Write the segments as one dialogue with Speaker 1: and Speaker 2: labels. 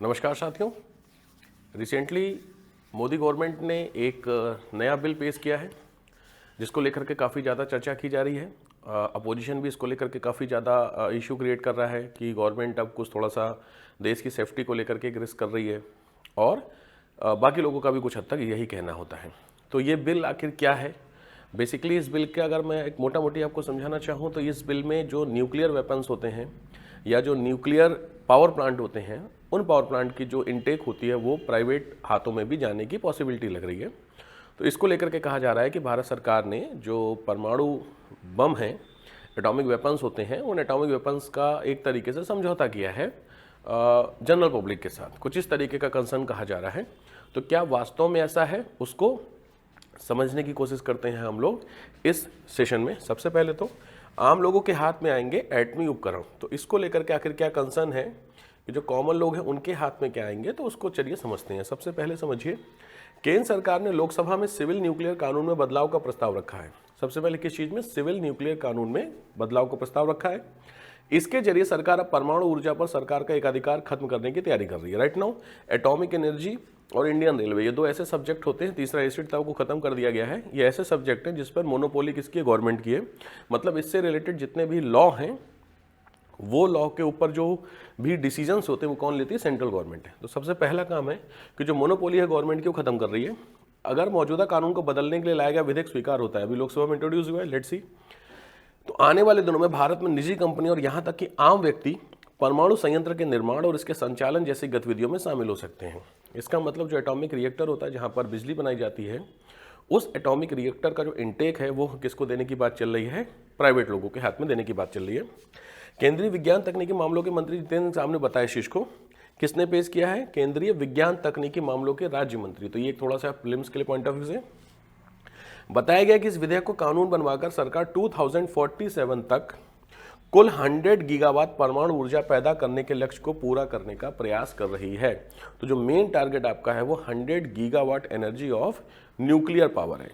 Speaker 1: नमस्कार साथियों। Recently Modi government ने एक नया बिल पेश किया है जिसको लेकर के काफ़ी ज़्यादा चर्चा की जा रही है। अपोजिशन भी इसको लेकर के काफ़ी ज़्यादा इशू क्रिएट कर रहा है कि गवर्नमेंट अब कुछ थोड़ा सा देश की सेफ्टी को लेकर के एक रिस्क कर रही है और बाकी लोगों का भी कुछ हद तक यही कहना होता है। तो ये बिल आखिर क्या है? बेसिकली इस बिल के अगर मैं एक मोटा मोटी आपको समझाना चाहूँ तो इस बिल में जो न्यूक्लियर वेपन्स होते हैं या जो न्यूक्लियर पावर प्लांट होते हैं उन पावर प्लांट की जो इनटेक होती है वो प्राइवेट हाथों में भी जाने की पॉसिबिलिटी लग रही है। तो इसको लेकर के कहा जा रहा है कि भारत सरकार ने जो परमाणु बम हैं, एटॉमिक वेपन्स होते हैं, उन एटॉमिक वेपन्स का एक तरीके से समझौता किया है जनरल पब्लिक के साथ। कुछ इस तरीके का कंसर्न कहा जा रहा है। तो क्या वास्तव में ऐसा है, उसको समझने की कोशिश करते हैं हम लोग इस सेशन में। सबसे पहले तो आम लोगों के हाथ में आएंगे एटमी उपकरण। तो इसको लेकर के आखिर क्या कंसर्न है कि जो कॉमन लोग हैं उनके हाथ में क्या आएंगे, तो उसको चलिए समझते हैं। सबसे पहले समझिए, केंद्र सरकार ने लोकसभा में सिविल न्यूक्लियर कानून में बदलाव का प्रस्ताव रखा है। सबसे पहले किस चीज में? सिविल न्यूक्लियर कानून में बदलाव का प्रस्ताव रखा है। इसके जरिए सरकार अब परमाणु ऊर्जा पर सरकार का एकाधिकार खत्म करने की तैयारी कर रही है। राइट नाउ एटॉमिक एनर्जी और इंडियन रेलवे, ये दो ऐसे सब्जेक्ट होते हैं। तीसरा एसिड था को खत्म कर दिया गया है। ये ऐसे सब्जेक्ट हैं जिस पर मोनोपोली किसकी है? गवर्नमेंट की है। मतलब इससे रिलेटेड जितने भी लॉ हैं वो लॉ के ऊपर जो भी डिसीजंस होते हैं वो कौन लेती है? सेंट्रल गवर्नमेंट है। तो सबसे पहला काम है कि जो मोनोपोली है गवर्नमेंट की वो खत्म कर रही है। अगर मौजूदा कानून को बदलने के लिए लाया गया विधेयक स्वीकार होता है, अभी लोकसभा में इंट्रोड्यूस हुआ है, लेट्स सी, तो आने वाले दिनों में भारत में निजी कंपनी और यहां तक कि आम व्यक्ति परमाणु संयंत्र के निर्माण और इसके संचालन जैसी गतिविधियों में शामिल हो सकते हैं। इसका मतलब जो एटॉमिक रिएक्टर होता है जहां पर बिजली बनाई जाती है, उस एटॉमिक रिएक्टर का जो इनटेक है वो किसको देने की बात चल रही है? प्राइवेट लोगों के हाथ में देने की बात चल रही है। केंद्रीय विज्ञान तकनीकी मामलों के मंत्री जितेंद्र सिंह ने बताया इस चीज को। किसने पेश किया है? केंद्रीय विज्ञान तकनीकी मामलों के राज्य मंत्री। तो ये थोड़ा सा प्रीलिम्स के लिए पॉइंट ऑफ व्यू से बताया गया कि इस विधेयक को कानून बनवाकर सरकार 2047 तक कुल 100 गीगावाट परमाणु ऊर्जा पैदा करने के लक्ष्य को पूरा करने का प्रयास कर रही है। तो जो मेन टारगेट आपका है वो 100 gigawatt energy of nuclear power है।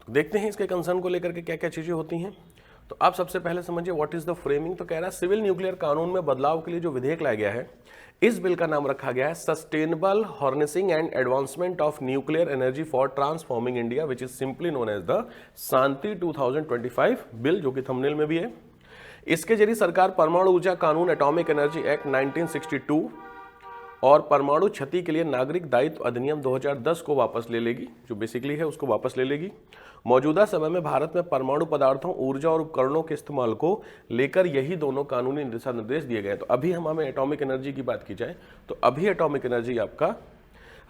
Speaker 1: तो देखते हैं इसके कंसर्न को लेकर के क्या क्या चीजें होती हैं। तो आप सबसे पहले समझिए व्हाट इज द फ्रेमिंग। तो कह रहा है सिविल न्यूक्लियर कानून में बदलाव के लिए जो विधेयक लाया गया है, इस बिल का नाम रखा गया है sustainable harnessing and advancement of nuclear energy for transforming India, which is simply known as the Shanti 2025 bill, जो कि थंबनेल में भी है। इसके जरिए सरकार परमाणु ऊर्जा कानून, एटॉमिक एनर्जी एक्ट 1962 और परमाणु क्षति के लिए नागरिक दायित्व अधिनियम 2010 को वापस ले लेगी, जो बेसिकली है उसको वापस ले लेगी। मौजूदा समय में भारत में परमाणु पदार्थों, ऊर्जा और उपकरणों के इस्तेमाल को लेकर यही दोनों कानूनी दिशा निर्देश दिए गए। तो अभी हमें एटॉमिक एनर्जी की बात की जाए तो अभी एटॉमिक एनर्जी आपका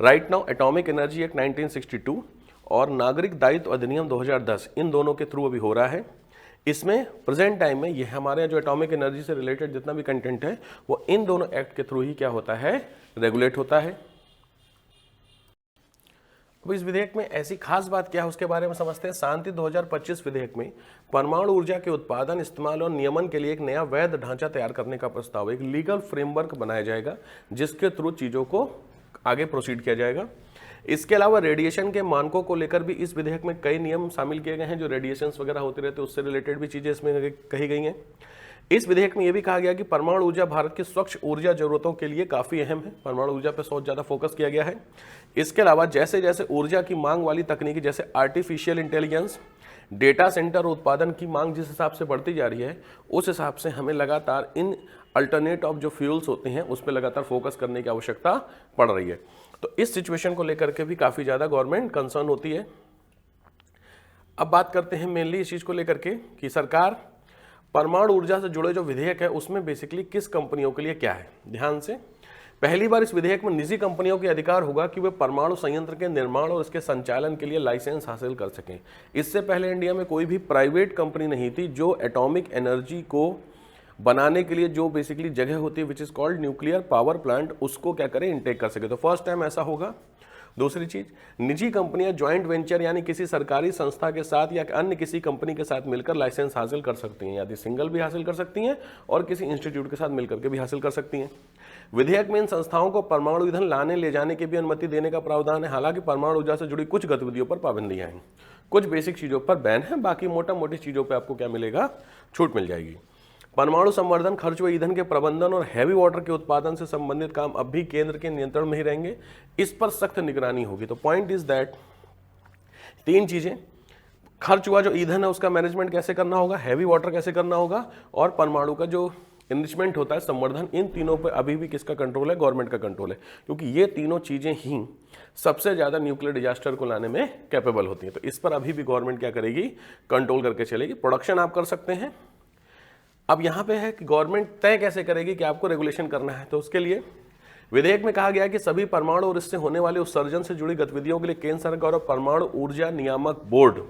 Speaker 1: right now atomic energy act 1962 और नागरिक दायित्व अधिनियम 2010 इन दोनों के थ्रू अभी हो रहा है। इसमें प्रेजेंट टाइम में ये हमारे जो एटॉमिक एनर्जी से रिलेटेड जितना भी कंटेंट है वो इन दोनों एक्ट के थ्रू ही क्या होता है? रेगुलेट होता है। अब इस विधेयक में ऐसी खास बात क्या है उसके बारे में समझते हैं। शांति 2025 विधेयक में परमाणु ऊर्जा के उत्पादन, इस्तेमाल और नियमन के लिए एक नया वैध ढांचा तैयार करने का प्रस्ताव, एक लीगल फ्रेमवर्क बनाया जाएगा जिसके थ्रू चीजों को आगे प्रोसीड किया जाएगा। इसके अलावा रेडिएशन के मानकों को लेकर भी इस विधेयक में कई नियम शामिल किए गए हैं। जो रेडिएशन वगैरह होते रहते हैं उससे रिलेटेड भी चीजें इसमें कही गई हैं। इस विधेयक में यह भी कहा गया कि परमाणु ऊर्जा भारत की स्वच्छ ऊर्जा जरूरतों के लिए काफी अहम है। परमाणु ऊर्जा पर बहुत ज्यादा फोकस किया गया है। इसके अलावा जैसे जैसे ऊर्जा की मांग वाली तकनीकी जैसे आर्टिफिशियल इंटेलिजेंस, डेटा सेंटर उत्पादन की मांग जिस हिसाब से बढ़ती जा रही है, उस हिसाब से हमें लगातार इन अल्टरनेट ऑफ जो फ्यूल्स होते हैं उस पर लगातार फोकस करने की आवश्यकता पड़ रही है। तो इस सिचुएशन को लेकर के भी काफी ज्यादा गवर्नमेंट कंसर्न होती है। अब बात करते हैं मेनली इस चीज को लेकर के कि सरकार परमाणु ऊर्जा से जुड़े जो विधेयक है उसमें बेसिकली किस कंपनियों के लिए क्या है। ध्यान से, पहली बार इस विधेयक में निजी कंपनियों के अधिकार होगा कि वे परमाणु संयंत्र के निर्माण और इसके संचालन के लिए लाइसेंस हासिल कर सकें। इससे पहले इंडिया में कोई भी प्राइवेट कंपनी नहीं थी जो एटॉमिक एनर्जी को बनाने के लिए जो बेसिकली जगह होती है which is called nuclear power plant, उसको क्या करें? इनटेक कर सके। तो फर्स्ट टाइम ऐसा होगा। दूसरी चीज, निजी कंपनियां ज्वाइंट वेंचर यानी किसी सरकारी संस्था के साथ या अन्य किसी कंपनी के साथ मिलकर लाइसेंस हासिल कर सकती हैं। यदि सिंगल भी हासिल कर सकती हैं और किसी इंस्टीट्यूट के साथ मिलकर के भी हासिल कर सकती हैं। विधेयक में इन संस्थाओं को परमाणु ईंधन लाने ले जाने की भी अनुमति देने का प्रावधान है। हालांकि परमाणु ऊर्जा से जुड़ी कुछ गतिविधियों पर पाबंदियां हैं, कुछ बेसिक चीजों पर बैन है, बाकी मोटा मोटी चीजों पर आपको क्या मिलेगा? छूट मिल जाएगी। परमाणु संवर्धन, खर्च व ईंधन के प्रबंधन और हैवी वाटर के उत्पादन से संबंधित काम अब भी केंद्र के नियंत्रण में ही रहेंगे, इस पर सख्त निगरानी होगी। तो पॉइंट इज दैट 3 चीजें, खर्च हुआ जो ईंधन है उसका मैनेजमेंट कैसे करना होगा, हैवी वाटर कैसे करना होगा, और परमाणु का जो इन्रिचमेंट होता है, संवर्धन, इन तीनों पे अभी भी किसका कंट्रोल है, गवर्नमेंट का कंट्रोल है, क्योंकि ये तीनों चीजें ही सबसे ज्यादा न्यूक्लियर डिजास्टर को लाने में कैपेबल होती हैं। तो इस पर अभी भी गवर्नमेंट क्या करेगी, कंट्रोल करके चलेगी। प्रोडक्शन आप कर सकते हैं। अब यहां पे है कि गवर्नमेंट तय कैसे करेगी कि आपको रेगुलेशन करना है। तो उसके लिए विधेयक में कहा गया है कि सभी परमाणु और इससे होने वाले उत्सर्जन से जुड़ी गतिविधियों के लिए केंद्र सरकार और परमाणु ऊर्जा नियामक बोर्ड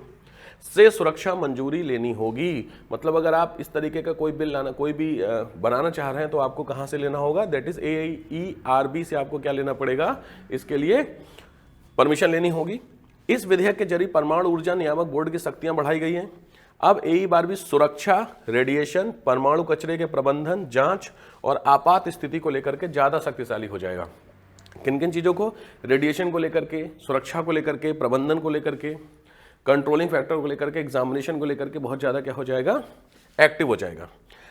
Speaker 1: से सुरक्षा मंजूरी लेनी होगी। मतलब अगर आप इस तरीके का कोई बिल लाना, कोई भी बनाना चाह रहे हैं तो आपको कहां से लेना होगा, दैट इज AERB से आपको क्या लेना पड़ेगा, इसके लिए परमिशन लेनी होगी। इस विधेयक के जरिए परमाणु ऊर्जा नियामक बोर्ड की शक्तियां बढ़ाई गई हैं। अब AERB सुरक्षा, रेडिएशन, परमाणु कचरे के प्रबंधन, जांच और आपात स्थिति को लेकर के ज्यादा शक्तिशाली हो जाएगा। किन किन चीजों को, रेडिएशन को लेकर के, सुरक्षा को लेकर के, प्रबंधन को लेकर के, कंट्रोलिंग फैक्टर को लेकर के, एग्जामिनेशन को लेकर के बहुत ज्यादा क्या हो जाएगा, एक्टिव हो जाएगा।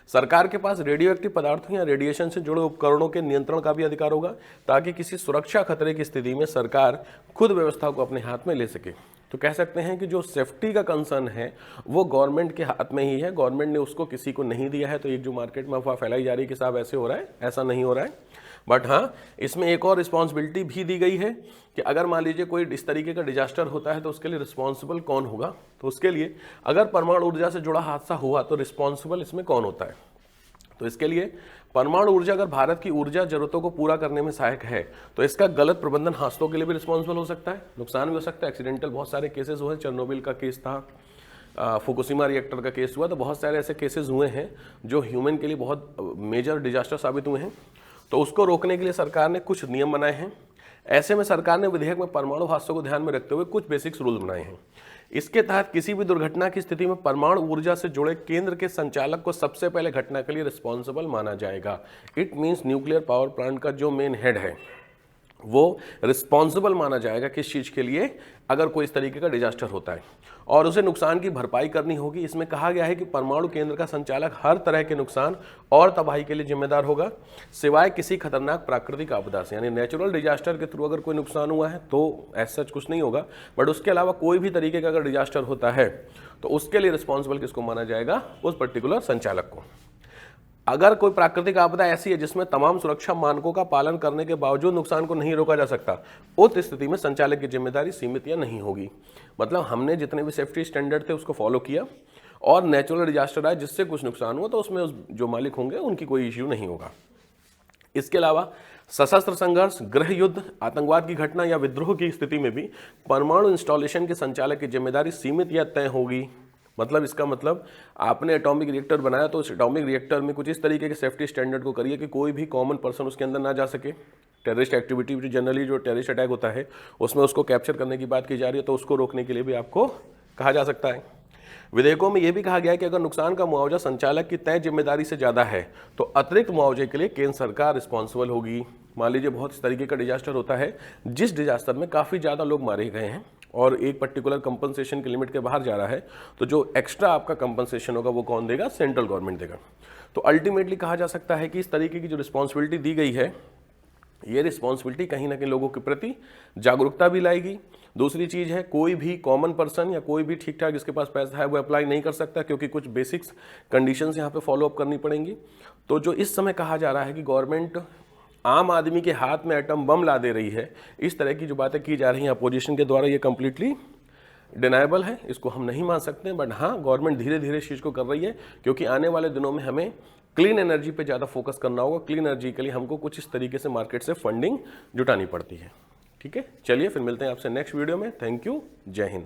Speaker 1: सरकार के पास रेडियो एक्टिव पदार्थों या रेडिएशन से जुड़े उपकरणों के नियंत्रण का भी अधिकार होगा, ताकि किसी सुरक्षा खतरे की स्थिति में सरकार खुद व्यवस्था को अपने हाथ में ले सके। तो कह सकते हैं कि जो सेफ्टी का कंसर्न है वो गवर्नमेंट के हाथ में ही है, गवर्नमेंट ने उसको किसी को नहीं दिया है। तो एक जो मार्केट में अफवाह फैलाई जा रही है कि साहब ऐसे हो रहा है, ऐसा नहीं हो रहा है। बट हाँ, इसमें एक और रिस्पॉन्सिबिलिटी भी दी गई है कि अगर मान लीजिए कोई इस तरीके का डिजास्टर होता है तो उसके लिए रिस्पॉन्सिबल कौन होगा। तो उसके लिए अगर परमाणु ऊर्जा से जुड़ा हादसा हुआ तो रिस्पॉन्सिबल इसमें कौन होता है। तो इसके लिए परमाणु ऊर्जा अगर भारत की ऊर्जा जरूरतों को पूरा करने में सहायक है तो इसका गलत प्रबंधन हादसों के लिए भी रिस्पॉन्सिबल हो सकता है, नुकसान भी हो सकता है। एक्सीडेंटल बहुत सारे केसेस हुए, चेरनोबिल का केस था, फुकुशिमा रिएक्टर का केस हुआ, तो बहुत सारे ऐसे केसेस हुए हैं जो ह्यूमन के लिए बहुत मेजर डिजास्टर साबित हुए हैं। तो उसको रोकने के लिए सरकार ने कुछ नियम बनाए हैं। ऐसे में सरकार ने विधेयक में परमाणु हादसों को ध्यान में रखते हुए कुछ बेसिक्स रूल बनाए हैं। इसके तहत किसी भी दुर्घटना की स्थिति में परमाणु ऊर्जा से जुड़े केंद्र के संचालक को सबसे पहले घटना के लिए रिस्पॉन्सिबल माना जाएगा। It means nuclear power plant का जो मेन हेड है वो रिस्पॉन्सिबल माना जाएगा किस चीज के लिए, अगर कोई इस तरीके का डिजास्टर होता है, और उसे नुकसान की भरपाई करनी होगी। इसमें कहा गया है कि परमाणु केंद्र का संचालक हर तरह के नुकसान और तबाही के लिए जिम्मेदार होगा, सिवाय किसी खतरनाक प्राकृतिक आपदा से। यानी नेचुरल डिजास्टर के थ्रू अगर कोई नुकसान हुआ है तो ऐसा कुछ नहीं होगा, बट उसके अलावा कोई भी तरीके का अगर डिजास्टर होता है तो उसके लिए रिस्पॉन्सिबल किसको माना जाएगा, उस पर्टिकुलर संचालक को। अगर कोई प्राकृतिक आपदा ऐसी है जिसमें तमाम सुरक्षा मानकों का पालन करने के बावजूद नुकसान को नहीं रोका जा सकता, उस स्थिति में संचालक की जिम्मेदारी सीमित या नहीं होगी। मतलब हमने जितने भी सेफ्टी स्टैंडर्ड थे उसको फॉलो किया और नेचुरल डिजास्टर आया जिससे कुछ नुकसान हुआ तो उसमें जो मालिक होंगे उनकी कोई इश्यू नहीं होगा। इसके अलावा सशस्त्र संघर्ष, गृह युद्ध, आतंकवाद की घटना या विद्रोह की स्थिति में भी परमाणु इंस्टॉलेशन के संचालक की जिम्मेदारी सीमित या तय होगी। मतलब इसका मतलब आपने एटॉमिक रिएक्टर बनाया तो उस एटॉमिक रिएक्टर में कुछ इस तरीके के सेफ्टी स्टैंडर्ड को करिए कि कोई भी कॉमन पर्सन उसके अंदर ना जा सके। टेररिस्ट एक्टिविटी, जनरली जो टेररिस्ट अटैक होता है उसमें उसको कैप्चर करने की बात की जा रही है, तो उसको रोकने के लिए भी आपको कहा जा सकता है। विधेयकों में यह भी कहा गया है कि अगर नुकसान का मुआवजा संचालक की तय जिम्मेदारी से ज्यादा है तो अतिरिक्त मुआवजे के लिए केंद्र सरकार रिस्पॉन्सिबल होगी। मान लीजिए बहुत इस तरीके का डिजास्टर होता है जिस डिजास्टर में काफी ज्यादा लोग मारे गए हैं और एक पर्टिकुलर कंपनसेशन की लिमिट के बाहर जा रहा है, तो जो एक्स्ट्रा आपका कंपनसेशन होगा वो कौन देगा, सेंट्रल गवर्नमेंट देगा। तो अल्टीमेटली कहा जा सकता है कि इस तरीके की जो रिस्पॉन्सिबिलिटी दी गई है, ये रिस्पॉन्सिबिलिटी कहीं ना कहीं लोगों के प्रति जागरूकता भी लाएगी। दूसरी चीज है, कोई भी कॉमन पर्सन या कोई भी ठीक ठाक जिसके पास पैसा है वो अप्लाई नहीं कर सकता, क्योंकि कुछ बेसिक्स कंडीशंस यहाँ पे फॉलो अप करनी पड़ेंगी। तो जो इस समय कहा जा रहा है कि गवर्नमेंट आम आदमी के हाथ में एटम बम ला दे रही है, इस तरह की जो बातें की जा रही हैं अपोजिशन के द्वारा, ये कंप्लीटली डिनायबल है, इसको हम नहीं मान सकते। बट हाँ, गवर्नमेंट धीरे धीरे इस चीज़ को कर रही है, क्योंकि आने वाले दिनों में हमें क्लीन एनर्जी पे ज़्यादा फोकस करना होगा। क्लीन एनर्जी के लिए हमको कुछ इस तरीके से मार्केट से फंडिंग जुटानी पड़ती है। ठीक है, चलिए फिर मिलते हैं आपसे नेक्स्ट वीडियो में। थैंक यू, जय हिंद।